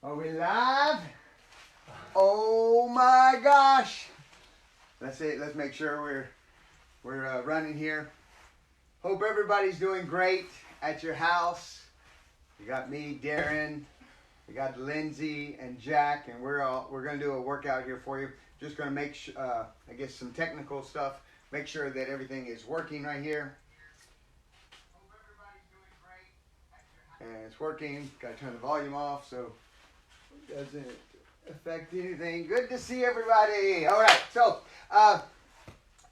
Are we live? Oh my gosh! Let's see. Let's make sure we're running here. Hope everybody's doing great at your house. You got me, Darren. We got Lindsay and Jack, and we're going to do a workout here for you. Just going to make I guess some technical stuff. Make sure that everything is working right here. Hope everybody's doing great. And it's working. Got to turn the volume off so it doesn't affect anything. Good to see everybody. All right, so all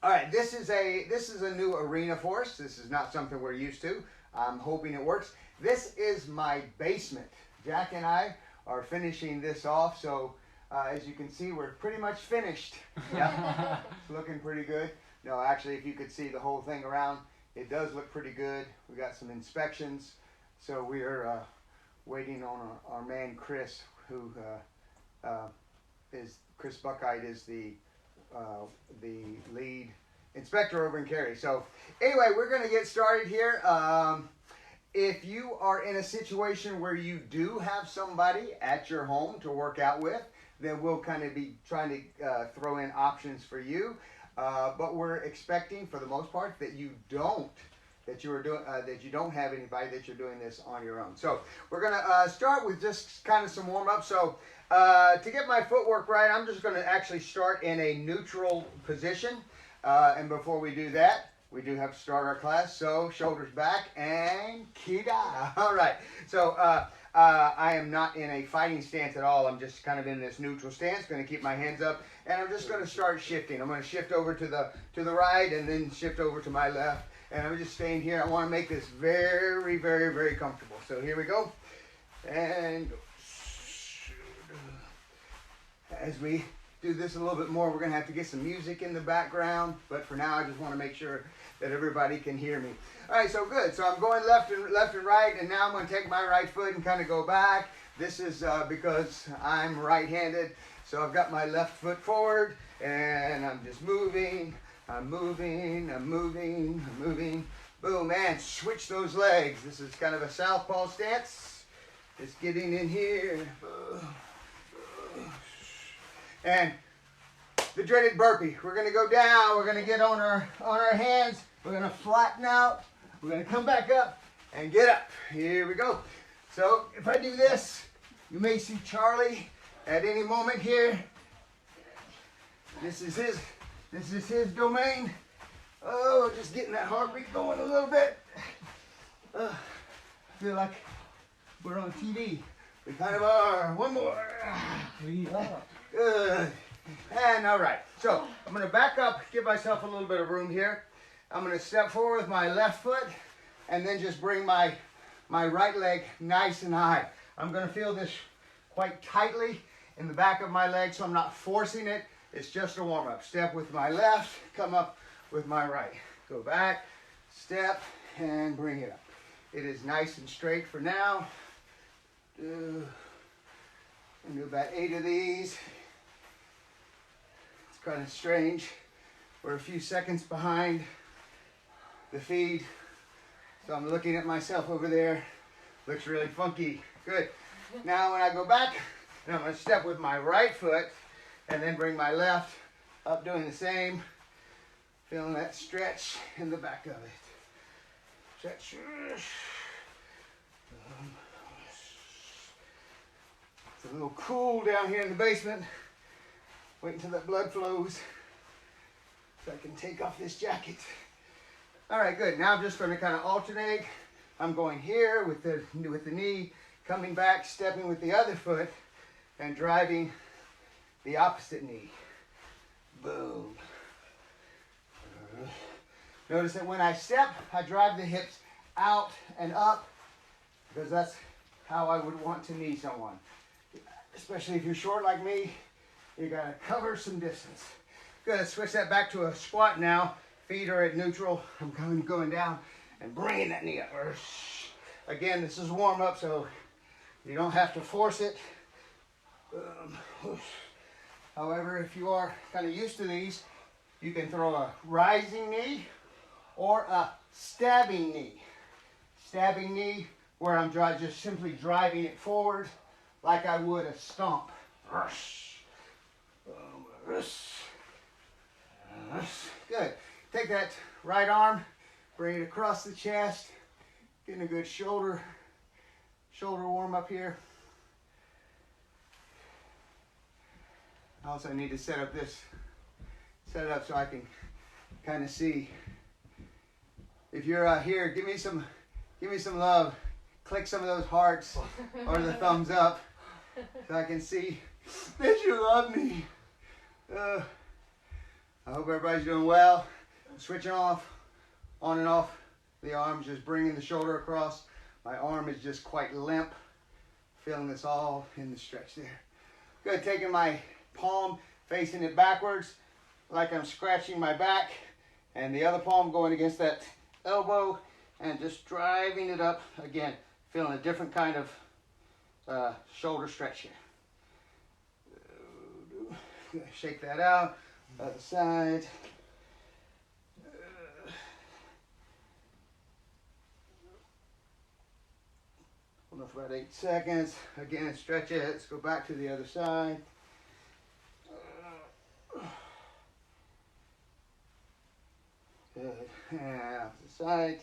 right, this is a new arena for us. This is not something we're used to. I'm hoping it works. This is my basement. Jack and I are finishing this off, so as you can see, we're pretty much finished. Yeah, it's looking pretty good. No, actually, if you could see the whole thing around, it does look pretty good. We got some inspections, so we are waiting on our man Chris, who is Chris Buckite is the lead inspector over in Cary. So anyway, we're going to get started here. If you are in a situation where you do have somebody at your home to work out with, then we'll kind of be trying to throw in options for you. But we're expecting, for the most part, that you don't have anybody, that you're doing this on your own. So we're going to start with just kind of some warm up. So to get my footwork right, I'm just going to actually start in a neutral position. And before we do that, we do have to start our class. So shoulders back and kida. All right. So I am not in a fighting stance at all. I'm just kind of in this neutral stance. Going to keep my hands up, and I'm just going to start shifting. I'm going to shift over to the right, and then shift over to my left. And I'm just staying here. I want to make this very, very, very comfortable. So here we go. And as we do this a little bit more, we're going to have to get some music in the background. But for now, I just want to make sure that everybody can hear me. All right, so good. So I'm going left and right, and now I'm going to take my right foot and kind of go back. This is because I'm right-handed. So I've got my left foot forward, and I'm just moving. I'm moving, I'm moving, I'm moving. Boom, and switch those legs. This is kind of a southpaw stance. Just getting in here. And the dreaded burpee. We're going to go down. We're going to get on our hands. We're going to flatten out. We're going to come back up and get up. Here we go. So if I do this, you may see Charlie at any moment here. This is his domain. Oh, just getting that heartbeat going a little bit. I feel like we're on TV. We kind of are. One more. Good. And all right. So I'm going to back up, give myself a little bit of room here. I'm going to step forward with my left foot, and then just bring my right leg nice and high. I'm going to feel this quite tightly in the back of my leg, so I'm not forcing it. It's just a warm-up. Step with my left, come up with my right. Go back, step, and bring it up. It is nice and straight for now. Do about 8 of these. It's kind of strange. We're a few seconds behind the feed. So I'm looking at myself over there. Looks really funky. Good. Now when I go back, and I'm going to step with my right foot, and then bring my left up, doing the same. Feeling that stretch in the back of it. Stretch. It's a little cool down here in the basement. Wait until that blood flows so I can take off this jacket. All right, good. Now I'm just going to kind of alternate. I'm going here with the knee, coming back, stepping with the other foot, and driving the opposite knee. Boom. Notice that when I step, I drive the hips out and up, because that's how I would want to knee someone. Especially if you're short like me, you gotta cover some distance. Good, let's switch that back to a squat now. Feet are at neutral. I'm going down and bringing that knee up. Again, this is warm up, so you don't have to force it. However, if you are kind of used to these, you can throw a rising knee or a stabbing knee. Stabbing knee, where I'm just simply driving it forward like I would a stomp. Good. Take that right arm, bring it across the chest, getting a good shoulder warm up here. I also need to set it up so I can kind of see. If you're here, give me some love. Click some of those hearts or the thumbs up so I can see that you love me. I hope everybody's doing well. Switching on and off the arms, just bringing the shoulder across. My arm is just quite limp. Feeling this all in the stretch there. Good, taking my palm, facing it backwards like I'm scratching my back, and the other palm going against that elbow and just driving it up. Again, feeling a different kind of shoulder stretch here. Shake that out. Other side. Hold on for about 8 seconds. Again, stretch it. Let's go back to the other side. Good. And off the side.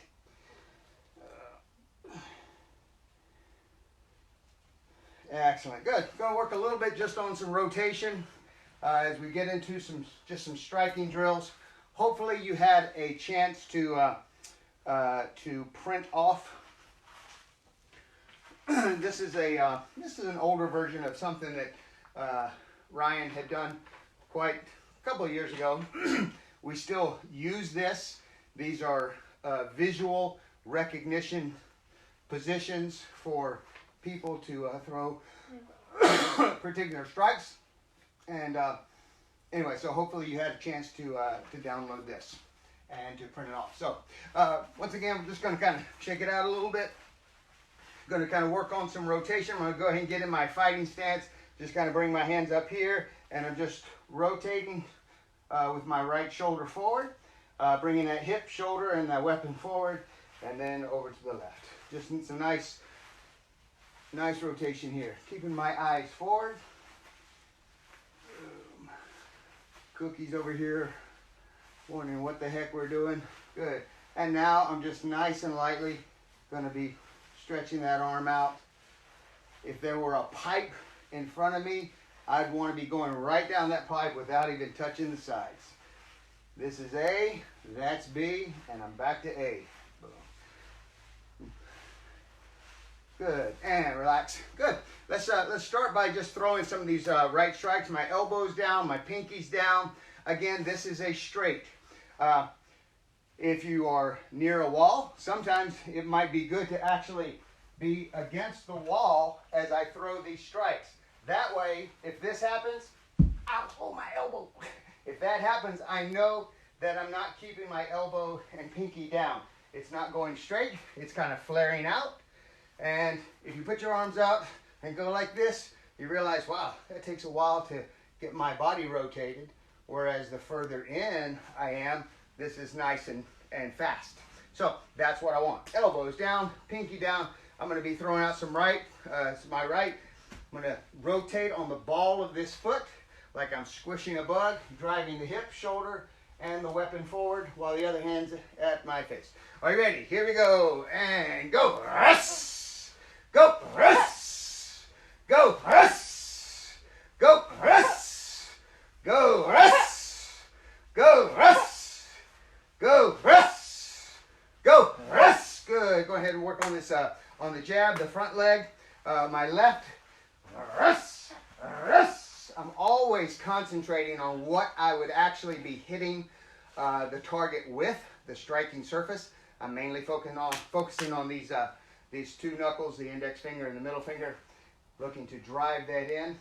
Excellent. Good. Going to work a little bit just on some rotation as we get into some striking drills. Hopefully you had a chance to print off. This is an older version of something that Ryan had done quite a couple of years ago. We still use this. These are visual recognition positions for people to throw particular strikes. And anyway, so hopefully you had a chance to download this and to print it off. So once again, we're just going to kind of shake it out a little bit. Going to kind of work on some rotation. I'm going to go ahead and get in my fighting stance. Just kind of bring my hands up here, and I'm just rotating with my right shoulder forward, bringing that hip, shoulder, and that weapon forward, and then over to the left. Just need some nice rotation here. Keeping my eyes forward. Cookies over here, wondering what the heck we're doing. Good. And now I'm just nice and lightly going to be stretching that arm out. If there were a pipe in front of me, I'd want to be going right down that pipe without even touching the sides. This is A, that's B, and I'm back to A. Boom. Good, and relax. Good. Let's start by just throwing some of these right strikes. My elbows down, my pinkies down. Again, this is a straight. If you are near a wall, sometimes it might be good to actually be against the wall as I throw these strikes. That way, if this happens, ouch, oh my elbow. If that happens, I know that I'm not keeping my elbow and pinky down. It's not going straight, it's kind of flaring out. And if you put your arms out and go like this, you realize, wow, that takes a while to get my body rotated. Whereas the further in I am, this is nice and fast. So that's what I want. Elbows down, pinky down. I'm going to be throwing out some right, my right. I'm going to rotate on the ball of this foot like I'm squishing a bug, driving the hip, shoulder, and the weapon forward while the other hand's at my face. Are you ready? Here we go. And go. Go. Go. Go. Go. Go. Go. Go. Good. Go ahead and work on this on the jab, the front leg. My left. I'm always concentrating on what I would actually be hitting the target with, the striking surface. I'm mainly focusing on these two knuckles, the index finger and the middle finger, looking to drive that in.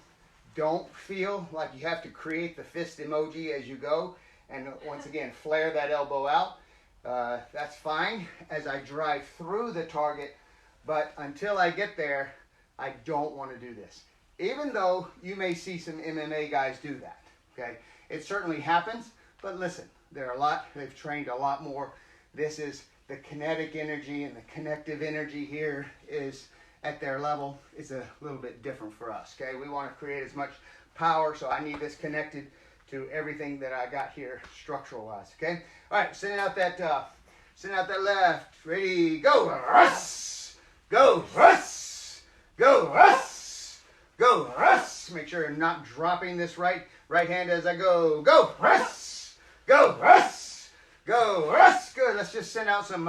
Don't feel like you have to create the fist emoji as you go. And once again, flare that elbow out. That's fine as I drive through the target, but until I get there, I don't want to do this. Even though you may see some MMA guys do that, okay? It certainly happens, but listen, they've trained a lot more. This is the kinetic energy, and the connective energy here is at their level, it's a little bit different for us, okay? We want to create as much power, so I need this connected to everything that I got here structural wise, okay? All right, sending out that left. Ready, go. Russ, go, Russ, go, Russ, go, Russ. Make sure I'm not dropping this right hand as I go. Go, Russ, go, Russ, go, Russ. Good. Let's just send out some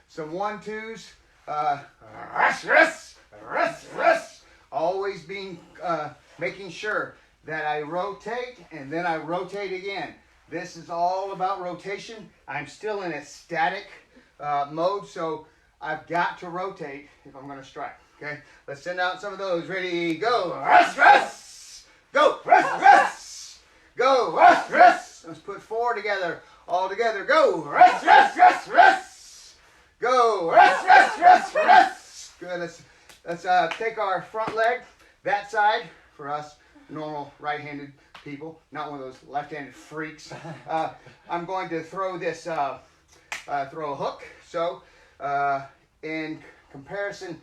1-2s. Russ, Russ, Russ, Russ. Always being making sure that I rotate and then I rotate again. This is all about rotation. I'm still in a static mode, so I've got to rotate if I'm going to strike. Okay, let's send out some of those. Ready, go. Russ, Russ. Go, Russ, Russ. Go, Russ, Russ. Let's put 4 together. All together. Go, Russ, Russ, Russ, Russ. Go, Russ, Russ, Russ, Russ. Good. Let's take our front leg that side for us normal right-handed people, not one of those left-handed freaks. I'm going to throw this, throw a hook. So in comparison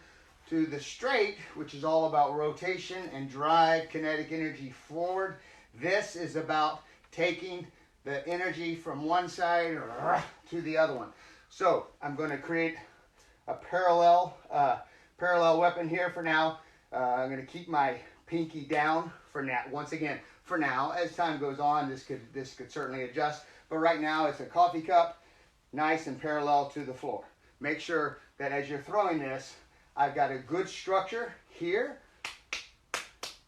to the straight, which is all about rotation and drive kinetic energy forward, this is about taking the energy from one side to the other one. So I'm going to create a parallel weapon here for now. I'm going to keep my pinky down for now. Once again, for now, as time goes on, this could certainly adjust. But right now, it's a coffee cup, nice and parallel to the floor. Make sure that as you're throwing this, I've got a good structure here,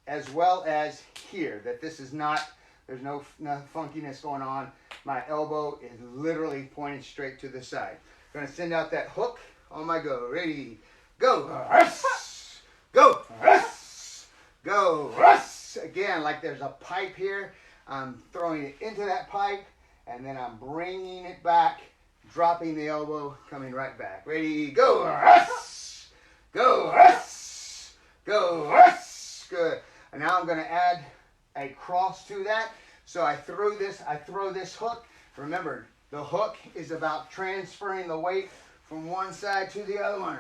as well as here. That this is not, there's no funkiness going on. My elbow is literally pointing straight to the side. I'm going to send out that hook on my go. Ready, go. Russ, go. Russ, go. Russ. Again, like there's a pipe here. I'm throwing it into that pipe, and then I'm bringing it back, dropping the elbow, coming right back. Ready, go. Russ, go. Russ, go. Russ. Good. And now I'm going to add a cross to that. So I throw this hook. Remember, the hook is about transferring the weight from one side to the other one.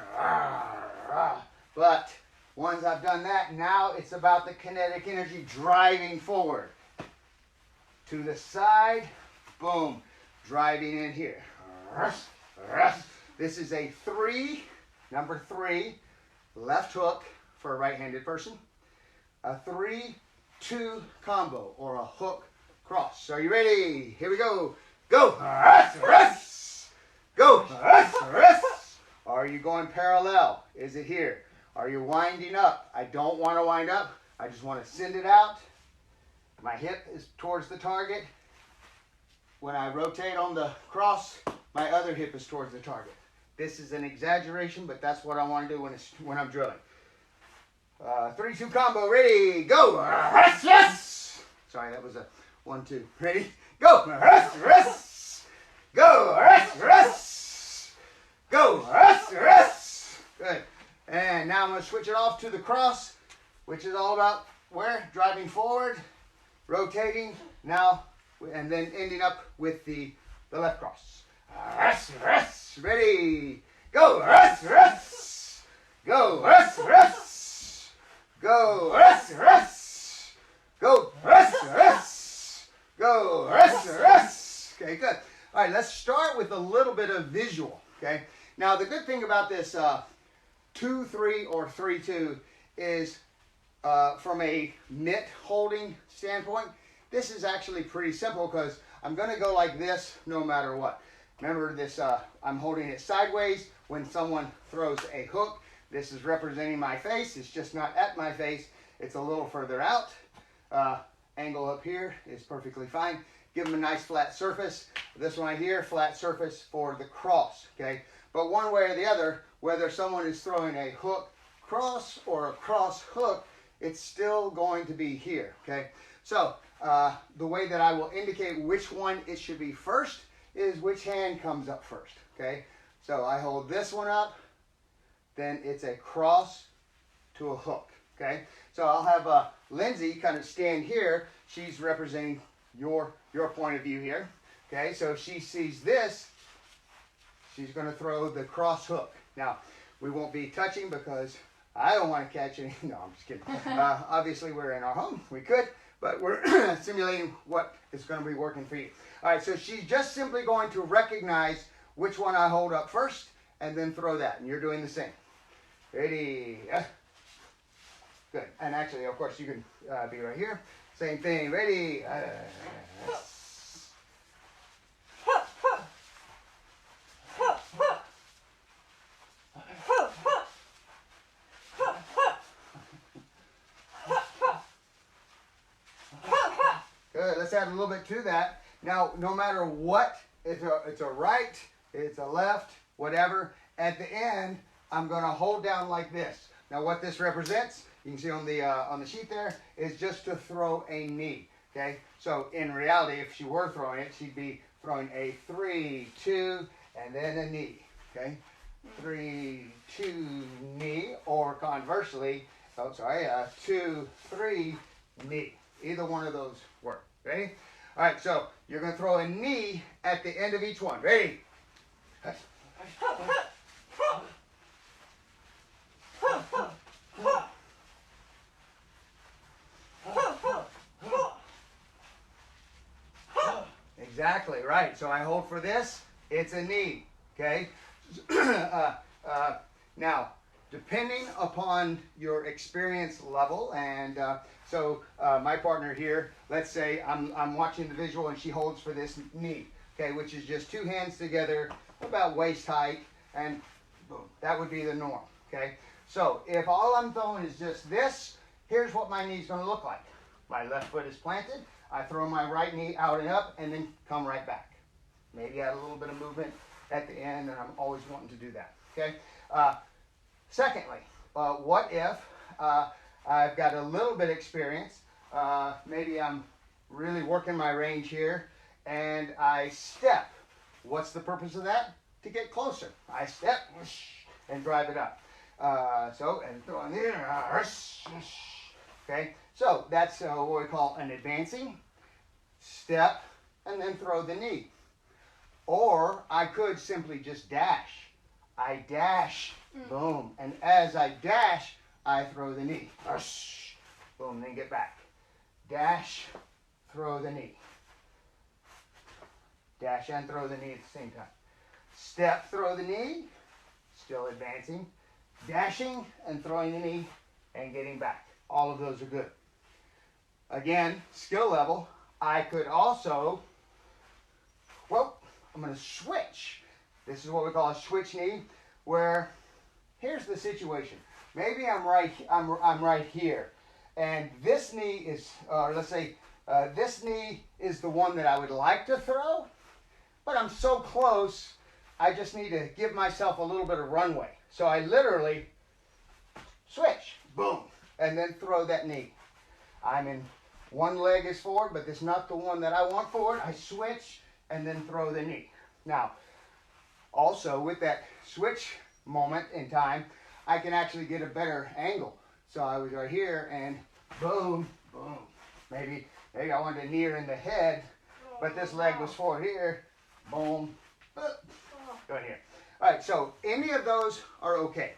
But once I've done that, now it's about the kinetic energy driving forward. To the side, boom, driving in here. This is a number 3, left hook for a right-handed person. A 3-2 combo, or a hook cross. So are you ready? Here we go. Go. Go. Are you going parallel? Is it here? Are you winding up? I don't want to wind up. I just want to send it out. My hip is towards the target. When I rotate on the cross, my other hip is towards the target. This is an exaggeration, but that's what I want to do when I'm drilling. 3-2 combo. Ready? Go. Yes. Sorry, that was a 1-2. Ready? Go. Go. Go. Good. And now I'm going to switch it off to the cross, which is all about where? Driving forward, rotating, now, and then ending up with the left cross. Ready? Go. Go. Go. Go. Go. Okay, good. All right, let's start with a little bit of visual, okay? Now, the good thing about this 2-3 or 3-2 is from a mitt holding standpoint, this is actually pretty simple because I'm going to go like this no matter what. Remember this, I'm holding it sideways. When someone throws a hook, this is representing my face. It's just not at my face. It's a little further out. Angle up here is perfectly fine. Give them a nice flat surface. This one right here, flat surface for the cross, okay? But one way or the other, whether someone is throwing a hook cross or a cross hook, it's still going to be here, okay? So the way that I will indicate which one it should be first is which hand comes up first, okay? So I hold this one up, then it's a cross to a hook, okay? So I'll have Lindsay kind of stand here. She's representing your point of view here, okay? So if she sees this, she's going to throw the cross hook. Now, we won't be touching because I don't want to catch any. No, I'm just kidding. Obviously, we're in our home. We could, but we're simulating what is going to be working for you. All right, so she's just simply going to recognize which one I hold up first and then throw that. And you're doing the same. Ready? Good. And actually, of course, you can be right here. Same thing. Ready? Good. Let's add a little bit to that. Now, no matter what, it's a right, it's a left, whatever. At the end, I'm going to hold down like this. Now, what this represents, you can see on the sheet there, is just to throw a knee. Okay. So in reality, if she were throwing it, she'd be throwing a 3, 2, and then a knee. Okay. 3, 2, knee, or conversely, 2, 3, knee. Either one of those work. Ready? All right, so you're going to throw a knee at the end of each one. Ready? Exactly, right. So I hold for this, it's a knee. Okay? Now, depending upon your experience level, and my partner here, let's say I'm watching the visual and she holds for this knee, okay, which is just two hands together about waist height, and boom, that would be the norm, okay? So if all I'm throwing is just this, here's what my knee's going to look like. My left foot is planted, I throw my right knee out and up, and then come right back. Maybe add a little bit of movement at the end, and I'm always wanting to do that, okay? Secondly, what if I've got a little bit of experience, maybe I'm really working my range here, and I step. What's the purpose of that? To get closer. I step and drive it up. And throw in there. Okay, so that's what we call an advancing step, and then throw the knee. Or I could simply just dash. I dash, boom, and as I dash, I throw the knee. Boom, then get back. Dash, throw the knee. Dash and throw the knee at the same time. Step, throw the knee, still advancing. Dashing and throwing the knee and getting back. All of those are good. Again, skill level, I could also, I'm going to switch. This is what we call a switch knee, where here's the situation. Maybe I'm right here, and this knee is, let's say, this knee is the one that I would like to throw, but I'm so close, I just need to give myself a little bit of runway. So I literally switch, boom, and then throw that knee. I'm in, one leg is forward, but it's not the one that I want forward. I switch and then throw the knee. Now, also with that switch moment in time, I can actually get a better angle. So I was right here and boom, boom. Maybe I wanted to knee her in the head, but this leg was forward here, boom, go here. All right, so any of those are okay.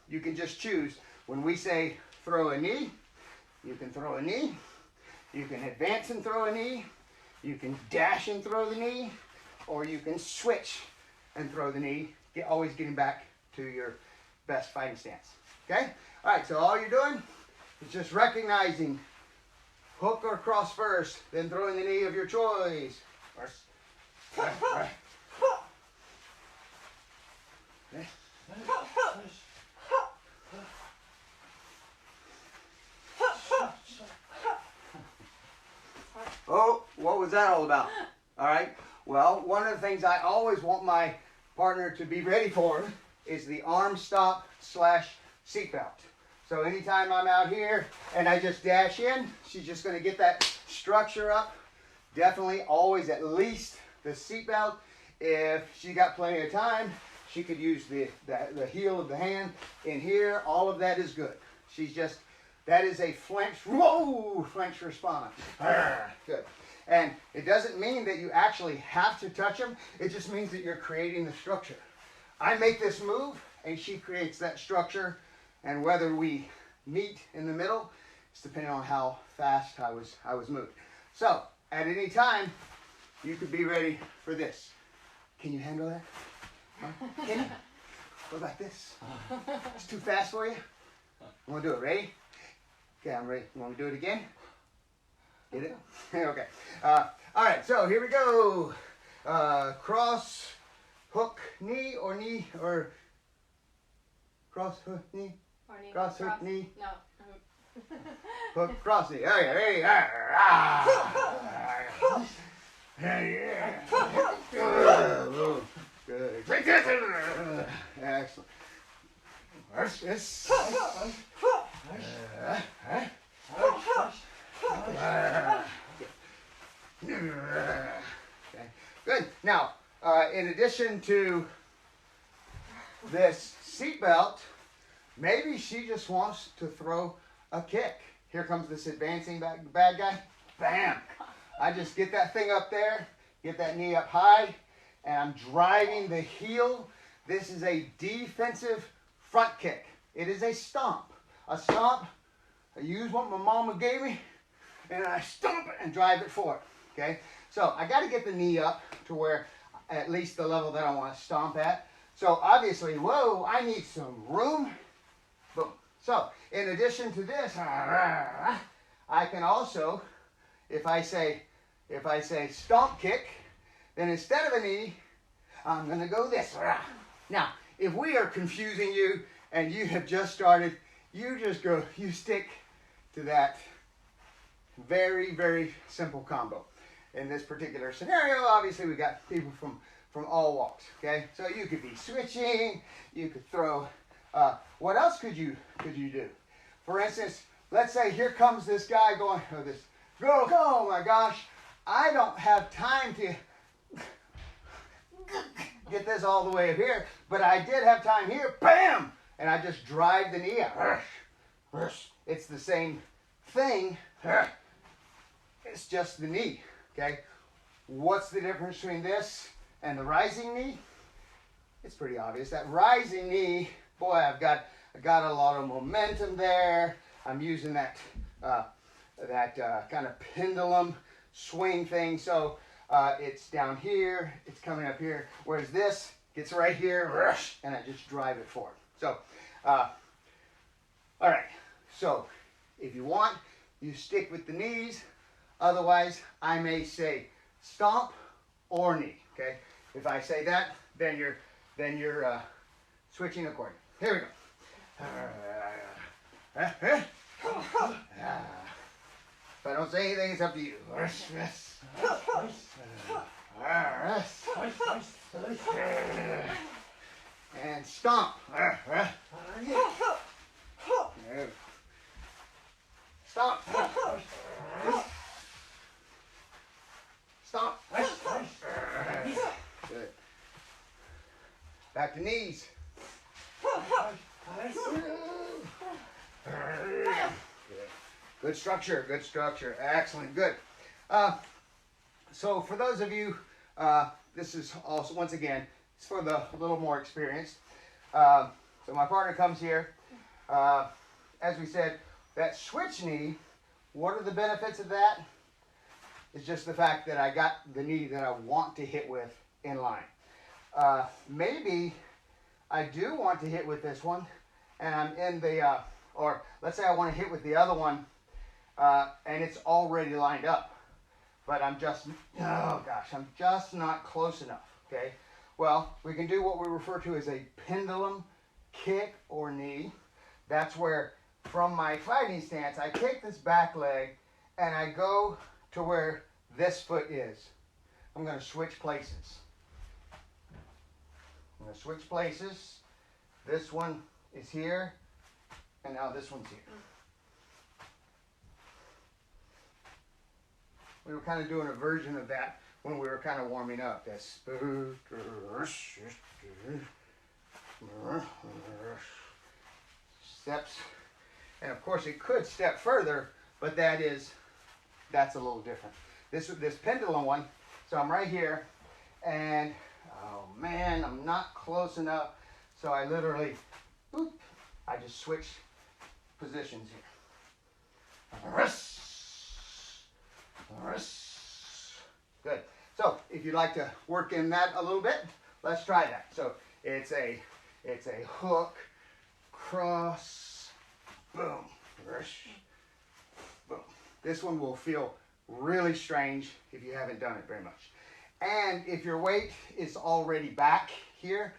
You can just choose. When we say throw a knee, you can throw a knee. You can advance and throw a knee. You can dash and throw the knee. Or you can switch and throw the knee, always getting back to your best fighting stance. Okay? All right, so all you're doing is just recognizing hook or cross first, then throwing the knee of your choice. Right. Oh, what was that all about? All right. Well, one of the things I always want my partner to be ready for is the arm stop / seatbelt. So anytime I'm out here and I just dash in, she's just going to get that structure up. Definitely always at least the seatbelt. If she got plenty of time, she could use the heel of the hand in here. All of that is good. She's just, that is a flinch response. Good. And it doesn't mean that you actually have to touch them. It just means that you're creating the structure. I make this move, and she creates that structure And whether we meet in the middle is depending on how fast I was moving. So at any time, you could be ready for this. Can you handle that? Huh? Can you? What about this? It's too fast for you? I'm gonna do it. Ready? Okay, I'm ready. You want me to do it again? Get it? Okay. All right, so here we go. Cross, hook, knee, or cross, hook, knee. Or knee. Cross, hook, knee. No. Hook, cross, knee. Okay, ready? Good. Excellent. Yes. Okay. Good. Now, in addition to this seatbelt, maybe she just wants to throw a kick. Here comes this advancing bad guy. Bam! I just get that thing up there, get that knee up high, and I'm driving the heel. This is a defensive front kick. It is a stomp. A stomp, I use what my mama gave me, and I stomp it and drive it forward. Okay? So I got to get the knee up to where at least the level that I want to stomp at. So obviously, whoa, I need some room. Boom. So in addition to this, I can also, if I say stomp kick, then instead of a knee, I'm going to go this. Now, if we are confusing you and you have just started, you stick to that very, very simple combo. In this particular scenario, obviously we got people from all walks, okay? So you could be switching, you could throw, what else could you do? For instance, let's say here comes this guy going, or this girl, oh my gosh, I don't have time to get this all the way up here, but I did have time here, bam! And I just drive the knee out. It's the same thing, it's just the knee, okay? What's the difference between this and the rising knee? It's pretty obvious. That rising knee, boy, I've got a lot of momentum there. I'm using that kind of pendulum swing thing. So it's down here, it's coming up here. Whereas this gets right here, and I just drive it forward. So, all right. So if you want, you stick with the knees. Otherwise, I may say stomp or knee. Okay. If I say that, then you're switching accordingly. Here we go. If I don't say anything, it's up to you. And stomp. Stomp. Stomp. Good. Back to knees. Good structure, good structure. Excellent, good. So for those of you, this is also, once again, it's for the a little more experienced. So my partner comes here. As we said, that switch knee, what are the benefits of that? It's just the fact that I got the knee that I want to hit with in line. Maybe I do want to hit with this one, and I'm in the, or let's say I want to hit with the other one, and it's already lined up, but I'm just, oh gosh, I'm just not close enough, okay? Well, we can do what we refer to as a pendulum kick or knee. That's where, from my fighting stance, I kick this back leg, and I go to where this foot is. I'm going to switch places. I'm going to switch places. This one is here, and now this one's here. We were kind of doing a version of that when we were kind of warming up. That's steps. And of course it could step further, but that's a little different. This pendulum one, so I'm right here, and oh man, I'm not close enough. So I literally, boop, I just switch positions here. Good. So if you'd like to work in that a little bit, let's try that. So it's a hook, cross, boom, boom. This one will feel really strange if you haven't done it very much. And if your weight is already back here,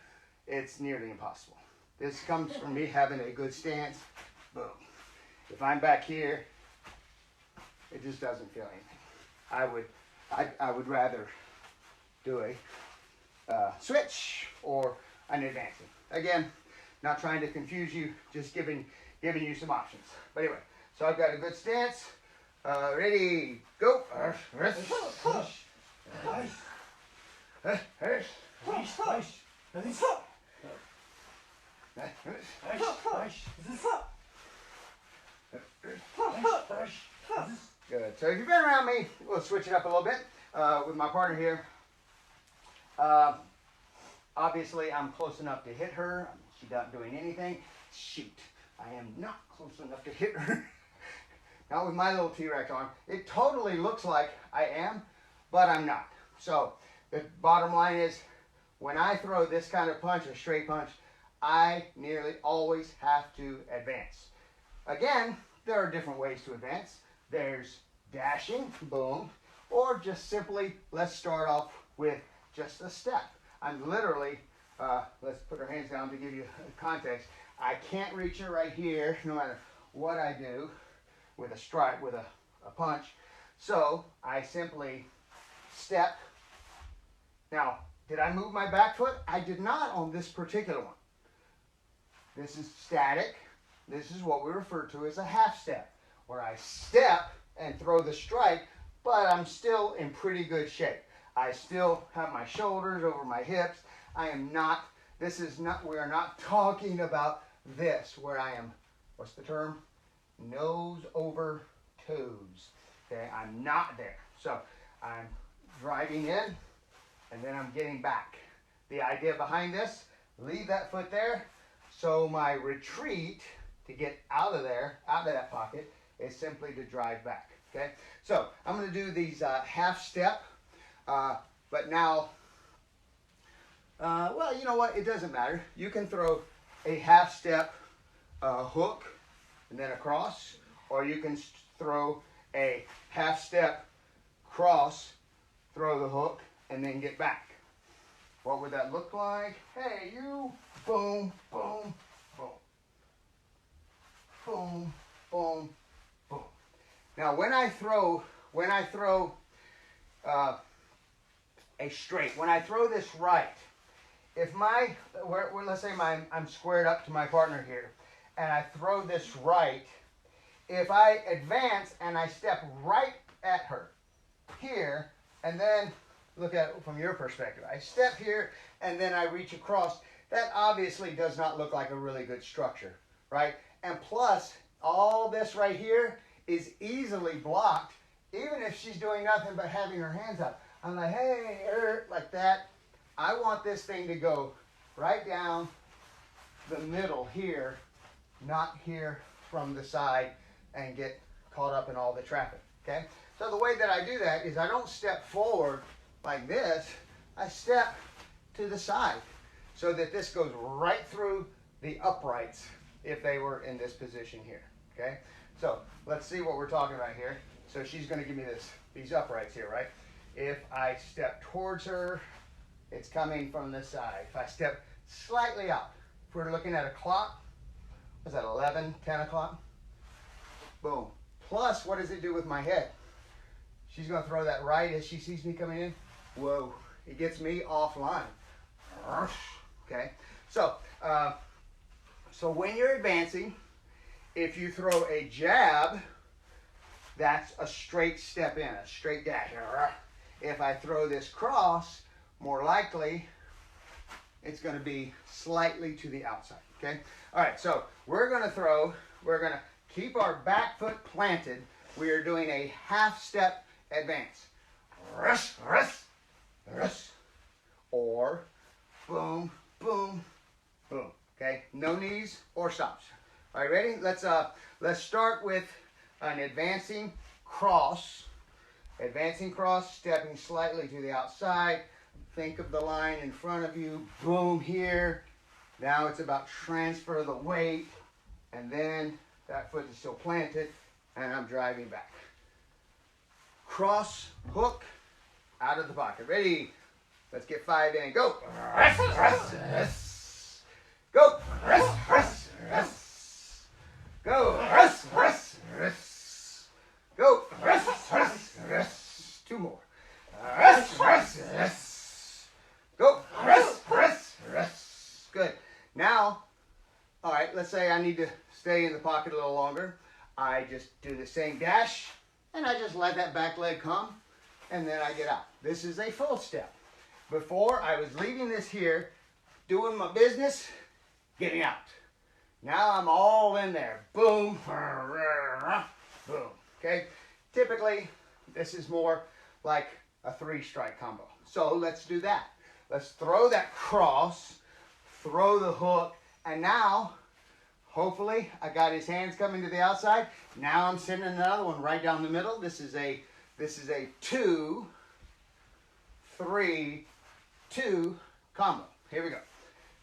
it's nearly impossible. This comes from me having a good stance. Boom. If I'm back here, it just doesn't feel anything. I would rather do a switch or an advancing. Again, not trying to confuse you, just giving you some options. But anyway, so I've got a good stance. Ready, go. Good. So if you've been around me, we'll switch it up a little bit with my partner here. Obviously, I'm close enough to hit her. She's not doing anything. Shoot, I am not close enough to hit her. Not with my little T-Rex arm. It totally looks like I am, but I'm not. So the bottom line is, when I throw this kind of punch, a straight punch, I nearly always have to advance. Again, there are different ways to advance. There's dashing, boom, or just simply, let's start off with just a step. I'm literally, let's put our hands down to give you context. I can't reach her right here, no matter what I do with a strike, with a punch. So I simply step. Now, did I move my back foot? I did not on this particular one. This is static. This is what we refer to as a half step, where I step and throw the strike, but I'm still in pretty good shape. I still have my shoulders over my hips. I am not, we are not talking about this, where I am, what's the term? Nose over toes. Okay, I'm not there. So I'm driving in, and then I'm getting back. The idea behind this, leave that foot there, so my retreat to get out of there, out of that pocket, is simply to drive back. Okay, so I'm going to do these half step, but now, well, you know what? It doesn't matter. You can throw a half step hook and then a cross, or you can throw a half step cross, throw the hook, and then get back. What would that look like? Hey, you, boom, boom, boom. Boom, boom, boom. Now, when I throw a straight, when I throw this right, if let's say I'm squared up to my partner here, and I throw this right, if I advance and I step right at her here, and then look at it from your perspective, I step here and then I reach across, that obviously does not look like a really good structure, right? And plus, all this right here is easily blocked, even if she's doing nothing but having her hands up. I'm like, hey, like that. I want this thing to go right down the middle here, not here from the side and get caught up in all the traffic, okay? So the way that I do that is I don't step forward like this. I step to the side so that this goes right through the uprights if they were in this position here, okay? So let's see what we're talking about here. So she's going to give me these uprights here, right? If I step towards her, it's coming from this side. If I step slightly out, if we're looking at a clock, what's that, 11, 10 o'clock? Boom. Plus, what does it do with my head? She's going to throw that right as she sees me coming in. Whoa, it gets me offline. Okay, so when you're advancing, if you throw a jab, that's a straight step in, a straight dash. If I throw this cross, more likely it's going to be slightly to the outside, okay? All right, so we're going to keep our back foot planted. We are doing a half step advance. Or boom, boom, boom, okay? No knees or stops. All right, ready? Let's start with an advancing cross. Advancing cross, stepping slightly to the outside. Think of the line in front of you. Boom, here. Now it's about transfer of the weight, and then that foot is still planted, and I'm driving back. Cross, hook, out of the pocket. Ready? Let's get 5 in. Go. Go. Go. Go. 2 more. Go. Good. Now, all right, let's say I need to stay in the pocket a little longer. I just do the same dash, and I just let that back leg come, and then I get out. This is a full step. Before, I was leaving this here, doing my business, getting out. Now I'm all in there. Boom, boom. Okay? Typically, this is more like a 3-strike combo. So let's do that. Let's throw that cross, throw the hook, and now, hopefully, I got his hands coming to the outside. Now I'm sending another one right down the middle. This is a 2, 3, 2 combo. Here we go.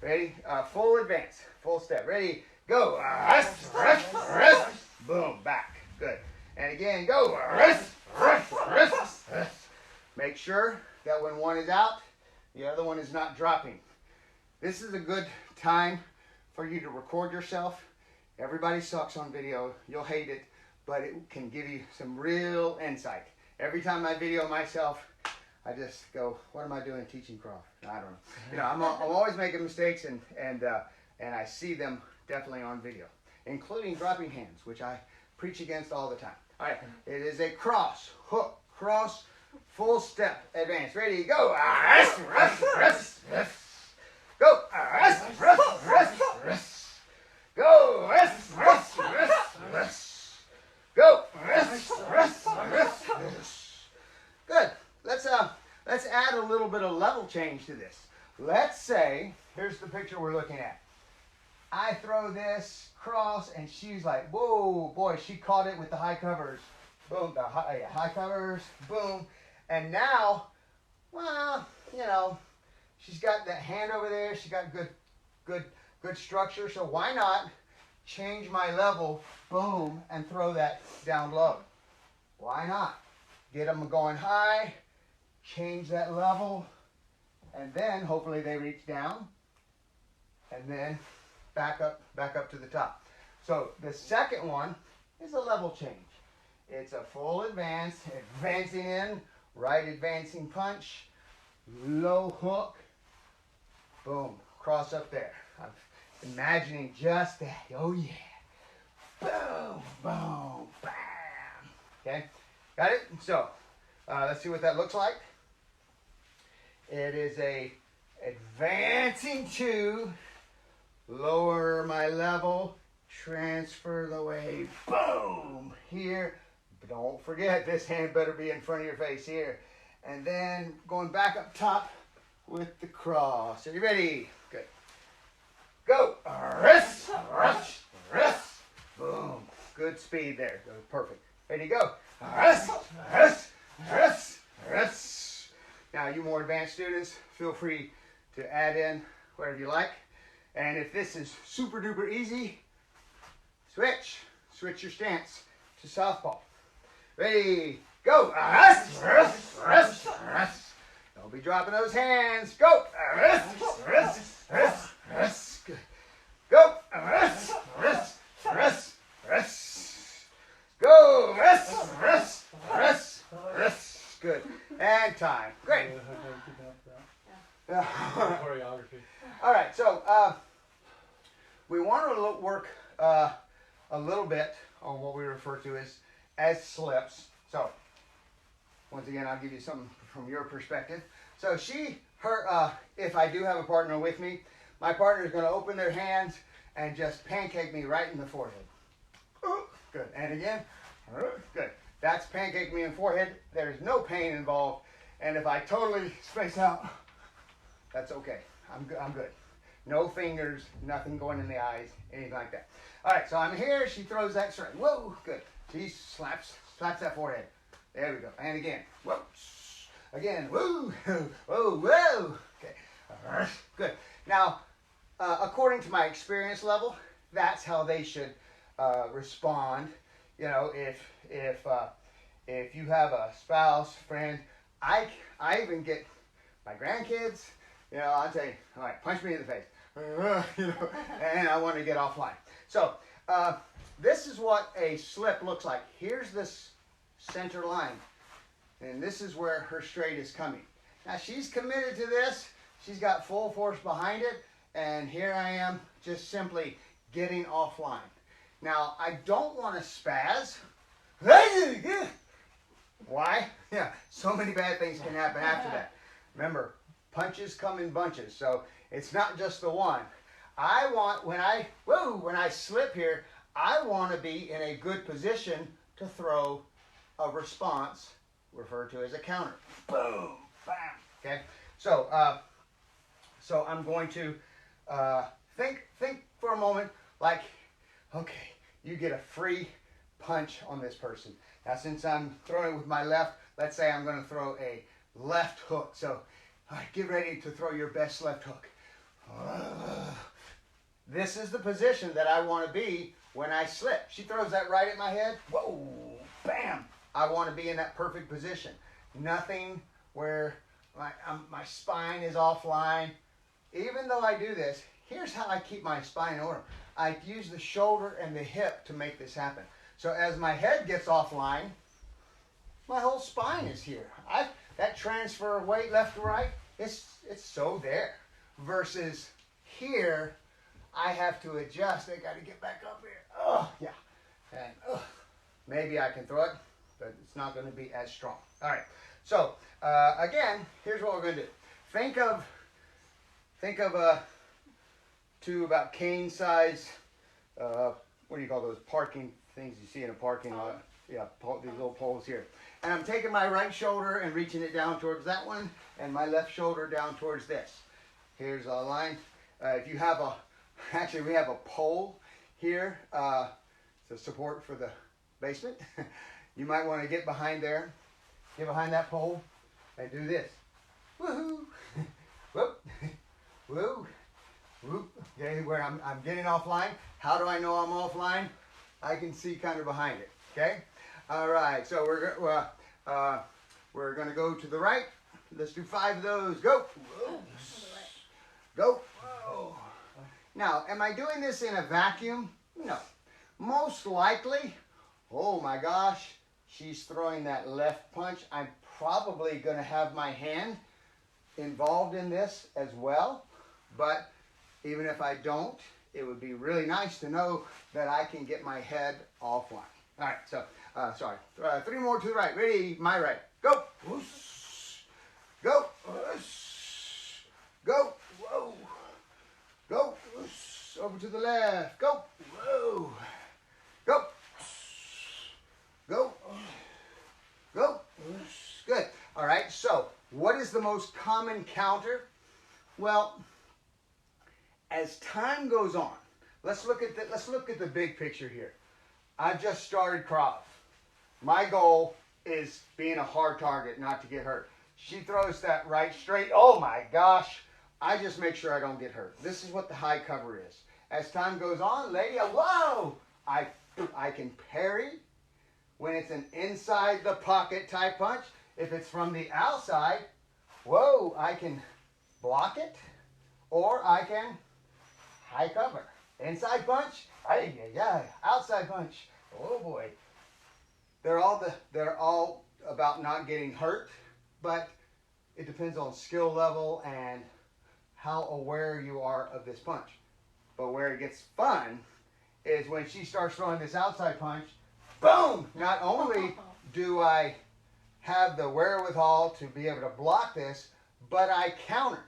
Ready? Full advance, full step. Ready? Go. Boom, back. Good. And again, go. Make sure that when one is out, the other one is not dropping. This is a good time for you to record yourself. Everybody sucks on video. You'll hate it, but it can give you some real insight. Every time I video myself, I just go, what am I doing teaching Krav? I don't know. You know, I'm always making mistakes, and I see them definitely on video, including dropping hands, which I preach against all the time. All right, it is a cross, hook, cross, full step, advance. Ready, go. Go. Go. Go. Good. Let's add a little bit of level change to this. Let's say, here's the picture we're looking at. I throw this cross, and she's like, whoa, boy, she caught it with the high covers. Boom, the high covers, boom. And now, well, you know, she's got that hand over there. She got good structure. So why not change my level, boom, and throw that down low? Why not? Get them going high, change that level, and then hopefully they reach down, and then back up to the top. So the second one is a level change. It's a full advance, advancing in, right advancing punch, low hook, boom, cross up there. I'm imagining just that. Oh yeah. Boom, boom, bam. Okay, got it? So let's see what that looks like. It is a advancing 2, lower my level, transfer the weight, boom, here. But don't forget, this hand better be in front of your face here. And then going back up top with the cross. Are you ready? Good. Go. Boom. Good speed there. Perfect. Ready to go. Now, you more advanced students, feel free to add in whatever you like. And if this is super duper easy, switch your stance to southpaw. Ready, go. Don't be dropping those hands. Go. Good. Go. Go. Good. And time. Great. Choreography. All right, so we want to work a little bit on what we refer to as slips. So once again, I'll give you something from your perspective. So if I do have a partner with me, my partner is going to open their hands and just pancake me right in the forehead. Good. And again, good. That's pancake me in the forehead. There's no pain involved. And if I totally space out, that's okay. I'm good. No fingers, nothing going in the eyes, anything like that. All right, so I'm here. She throws that straight. Whoa, good. She slaps that forehead. There we go. And again. Whoa. Again. Woo. Whoa, whoa. Okay. Good. Now, according to my experience level, that's how they should respond. You know, if you have a spouse, friend, I even get my grandkids. You know, I'll tell you, all right, punch me in the face. You know, and I want to get offline. So this is what a slip looks like. Here's this center line, and this is where her straight is coming. Now she's committed to this. She's got full force behind it, and here I am just simply getting offline. Now I don't want to spaz. Why? Yeah, so many bad things can happen after that. Remember, punches come in bunches, so it's not just the one. I want, when I slip here, I want to be in a good position to throw a response referred to as a counter. Boom, bam. Okay, so I'm going to think for a moment like, okay, you get a free punch on this person. Now, since I'm throwing it with my left, let's say I'm going to throw a left hook. So, all right, get ready to throw your best left hook. This is the position that I want to be when I slip. She throws that right at my head. Whoa, bam. I want to be in that perfect position. Nothing where my spine is offline. Even though I do this, here's how I keep my spine in order. I use the shoulder and the hip to make this happen. So as my head gets offline, my whole spine is here. That transfer of weight left to right, it's so there. Versus here, I have to adjust. I got to get back up here. Oh, yeah. And maybe I can throw it, but it's not going to be as strong. All right. So again, here's what we're going to do. Think of two about cane size. What do you call those parking things you see in a parking lot? Yeah, these little poles here. And I'm taking my right shoulder and reaching it down towards that one, and my left shoulder down towards this. Here's a line. If you have actually we have a pole here to support for the basement. You might want to get behind there, get behind that pole, and do this. Woohoo! Whoop, woo, whoop. Okay, where I'm getting offline. How do I know I'm offline? I can see kind of behind it. Okay. All right. So we're going to go to the right. Let's do 5 of those. Go. Whoa. Go. Whoa. Now, am I doing this in a vacuum? No. Most likely, oh my gosh, she's throwing that left punch. I'm probably going to have my hand involved in this as well. But even if I don't, it would be really nice to know that I can get my head offline. All right, so, 3 more to the right. Ready? My right. Go. Whoosh. Go. Whoosh. Go. Whoa. Go. Whoosh. Over to the left. Go. Whoa. Go. Go. Go. Whoosh. Good. All right, so what is the most common counter? Well, as time goes on, let's look at the big picture here. I've just started Krav. My goal is being a hard target, not to get hurt. She throws that right straight. Oh my gosh. I just make sure I don't get hurt. This is what the high cover is. As time goes on, lady, whoa! I can parry when it's an inside the pocket type punch. If it's from the outside, whoa, I can block it, or I can high cover. Inside punch, outside punch. Oh boy. They're all about not getting hurt, but it depends on skill level and how aware you are of this punch. But where it gets fun is when she starts throwing this outside punch, boom! Not only do I have the wherewithal to be able to block this, but I counter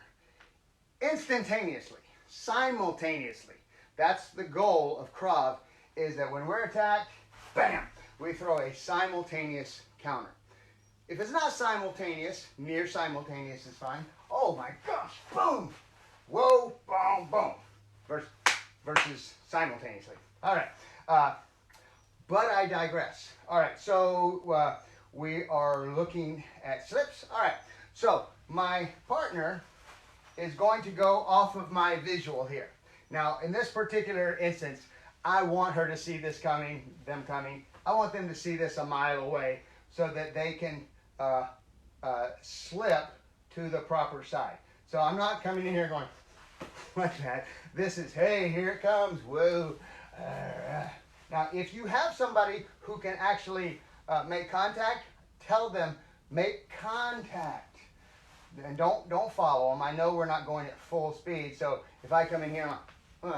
instantaneously, simultaneously. That's the goal of Krav, is that when we're attacked, bam, we throw a simultaneous counter. If it's not simultaneous, near simultaneous is fine. Oh my gosh, boom! whoa, boom, boom, versus simultaneously. All right, but I digress. All right, so we are looking at slips. All right, so my partner is going to go off of my visual here. Now, in this particular instance, I want her to see this coming, them coming. I want them to see this a mile away so that they can slip to the proper side. So I'm not coming in here going like that. This is, hey, here it comes, whoa. Now, if you have somebody who can actually make contact, tell them, make contact. And don't follow them. I know we're not going at full speed, so if I come in here, I'm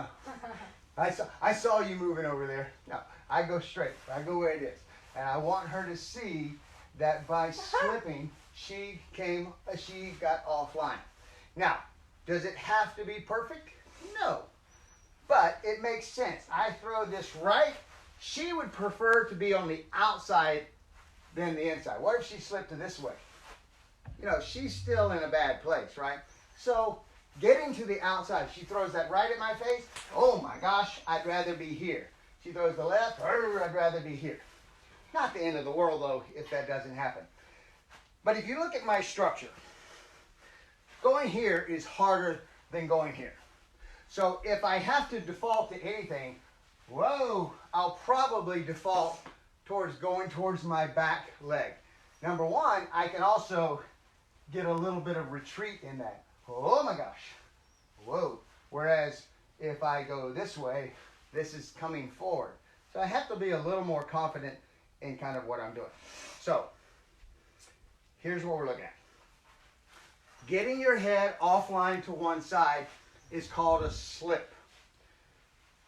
like, I saw you moving over there. No, I go straight. I go where it is. And I want her to see that by slipping, she got offline. Now, does it have to be perfect? No. But it makes sense. I throw this right. She would prefer to be on the outside than the inside. What if she slipped to this way? You know, she's still in a bad place, right? So getting to the outside, she throws that right at my face. Oh my gosh, I'd rather be here. She throws the left, I'd rather be here. Not the end of the world, though, if that doesn't happen. But if you look at my structure, going here is harder than going here. So if I have to default to anything, whoa, I'll probably default towards going towards my back leg. Number one, I can also get a little bit of retreat in that. Oh my gosh. Whoa. Whereas if I go this way, this is coming forward. So I have to be a little more confident in kind of what I'm doing. So here's what we're looking at. Getting your head offline to one side is called a slip.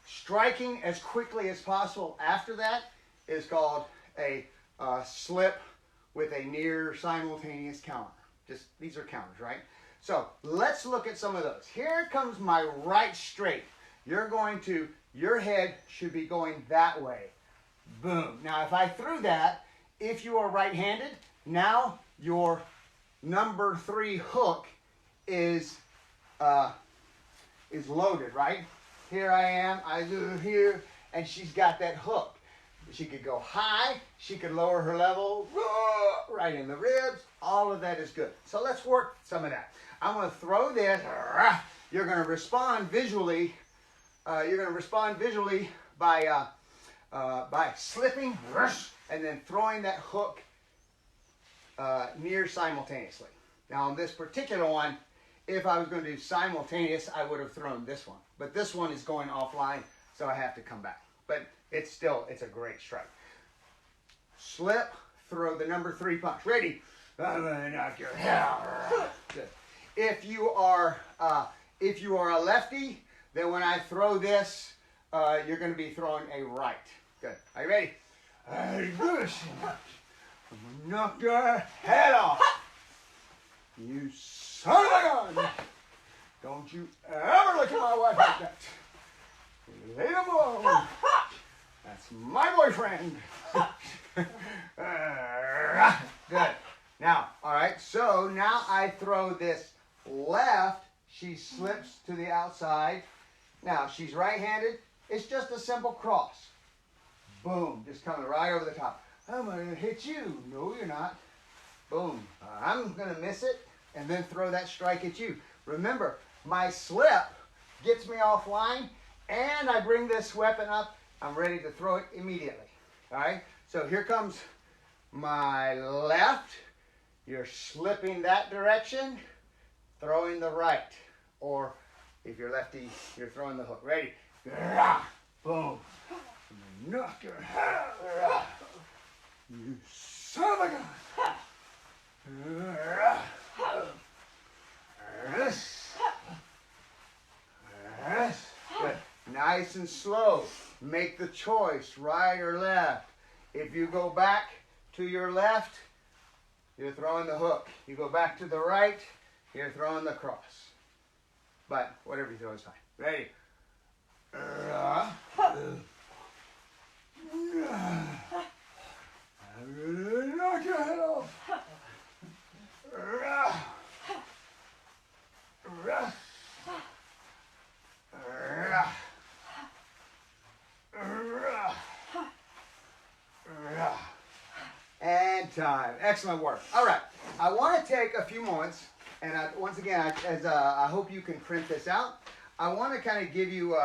Striking as quickly as possible after that is called a slip with a near simultaneous counter. Just, these are counters, right? So let's look at some of those. Here comes my right straight. Your head should be going that way. Boom. Now if I threw that, if you are right-handed, now your number 3 hook is loaded, right? Here I am, I do here, and she's got that hook. She could go high, she could lower her level, right in the ribs. All of that is good. So let's work some of that. I'm going to throw this. You're going to respond visually. By slipping and then throwing that hook near simultaneously. Now on this particular one, if I was going to do simultaneous, I would have thrown this one. But this one is going offline, so I have to come back. But it's a great strike. Slip, throw the number 3 punch. Ready? I'm gonna knock your head out. Good. If you are a lefty, then when I throw this, you're going to be throwing a right. Good. Are you ready? I'm gonna knock your head off. You son of a gun! Don't you ever look at my wife like that. Leave him alone. That's my boyfriend. Good. Now, all right, so now I throw this left. She slips to the outside. Now, she's right-handed. It's just a simple cross. Boom, just coming right over the top. I'm going to hit you. No, you're not. Boom. I'm going to miss it and then throw that strike at you. Remember, my slip gets me offline, and I bring this weapon up. I'm ready to throw it immediately. All right? So here comes my left. You're slipping that direction, throwing the right. Or if you're lefty, you're throwing the hook. Ready? Boom. Knock your head out. You son of a gun. Good. Nice and slow. Make the choice, right or left. If you go back to your left, you're throwing the hook. You go back to the right, you're throwing the cross. But whatever you throw is fine. Ready? I'm gonna knock your head off. Big time. Excellent work. All right. I want to take a few moments, and once again, I hope you can print this out. I want to kind of give you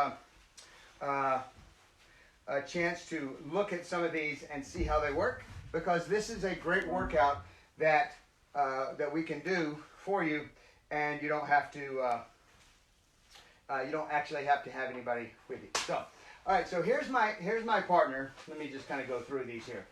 a chance to look at some of these and see how they work, because this is a great workout that that we can do for you, and you don't have to you don't actually have to have anybody with you. So, all right, so here's my partner. Let me just kind of go through these here.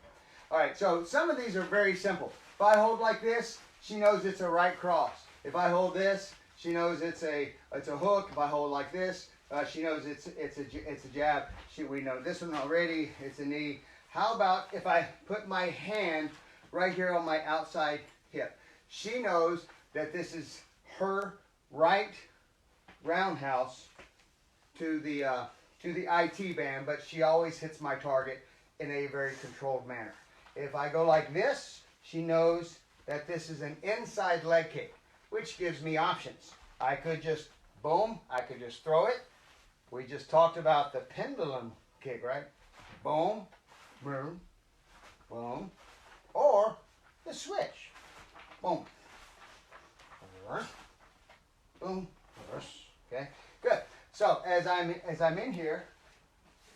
All right, so some of these are very simple. If I hold like this, she knows it's a right cross. If I hold this, she knows it's a hook. If I hold like this, she knows it's a jab. We know this one already. It's a knee. How about if I put my hand right here on my outside hip? She knows that this is her right roundhouse to the IT band, but she always hits my target in a very controlled manner. If I go like this, she knows that this is an inside leg kick, which gives me options. I could just boom, I could just throw it. We just talked about the pendulum kick, right? Boom, boom, boom, or the switch. Boom, reverse, boom, reverse. Okay, good. So as I'm in here,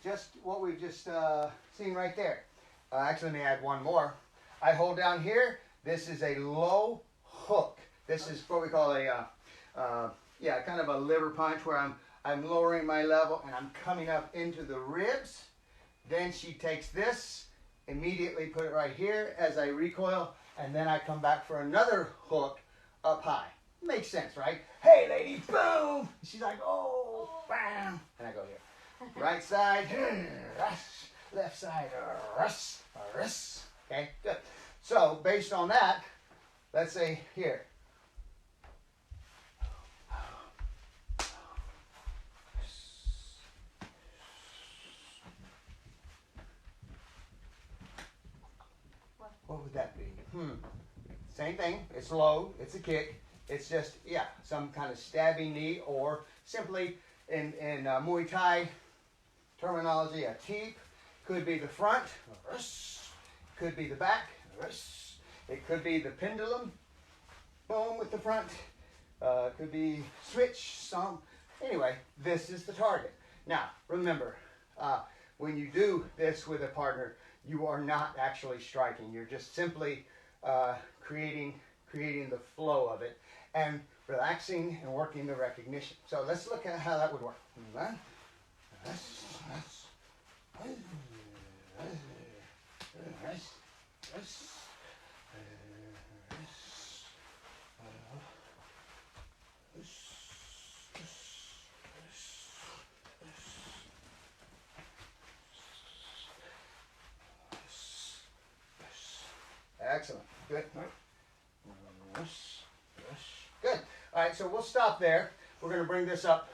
just what we've just seen right there. Actually, let me add one more. I hold down here. This is a low hook. This is what we call a kind of a liver punch, where I'm lowering my level and I'm coming up into the ribs. Then she takes this, immediately put it right here as I recoil, and then I come back for another hook up high. Makes sense, right? Hey, lady, boom! She's like, oh, bam! And I go here. Right side, left side, okay, good. So, based on that, let's say here. What would that be? Same thing. It's low. It's a kick. It's just, some kind of stabbing knee, or simply in Muay Thai terminology, a teep. Could be the front, could be the back, it could be the pendulum, boom with the front, could be switch, some. Anyway, this is the target. Now, remember, when you do this with a partner, you are not actually striking. You're just simply creating the flow of it and relaxing and working the recognition. So let's look at how that would work. Excellent. Good. Good. All right, so we'll stop there. We're going to bring this up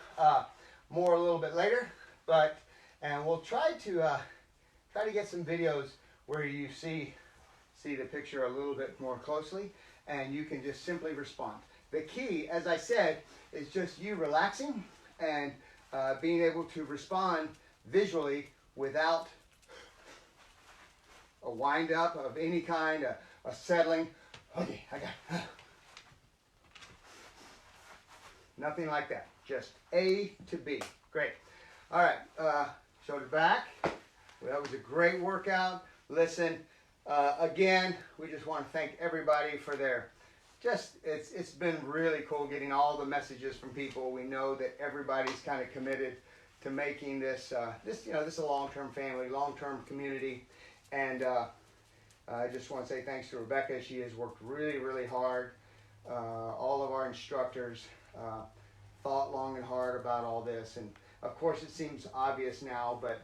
more a little bit later, and we'll try to get some videos where you see the picture a little bit more closely, and you can just simply respond. The key, as I said, is just you relaxing and being able to respond visually without a wind up of any kind, a settling. Okay, I got nothing like that. Just A to B. Great. All right, shoulder back. Well, that was a great workout. Listen, again, we just want to thank everybody for their it's been really cool getting all the messages from people. We know that everybody's kind of committed to making this this a long-term family, long-term community. And I just want to say thanks to Rebecca. She has worked really, really hard. All of our instructors thought long and hard about all this. And of course, it seems obvious now, but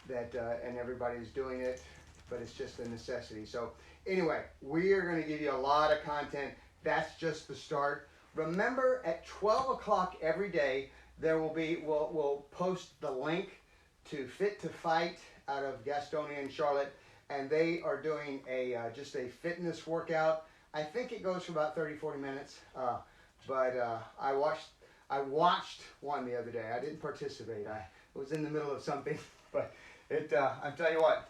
and everybody's doing it, but it's just a necessity. So anyway, we are going to give you a lot of content. That's just the start. Remember, at 12 o'clock every day, there will be, we'll post the link to Fit to Fight out of Gastonia and Charlotte, and they are doing just a fitness workout. I think it goes for about 30-40 minutes, but I watched one the other day. I didn't participate. I was in the middle of something, but I'm telling you what,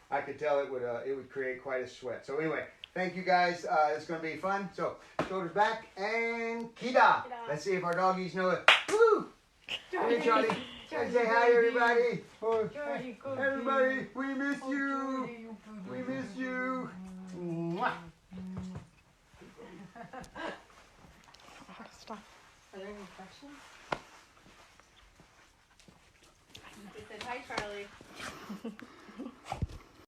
I could tell it would create quite a sweat. So anyway, thank you guys. It's going to be fun. So shoulders back and Kida. Let's see if our doggies know it. Woo! Hey Charlie. Say hi everybody. Oh, everybody, we miss you. We miss you. Mwah. Stop. Are there any questions? He said, hi, Charlie.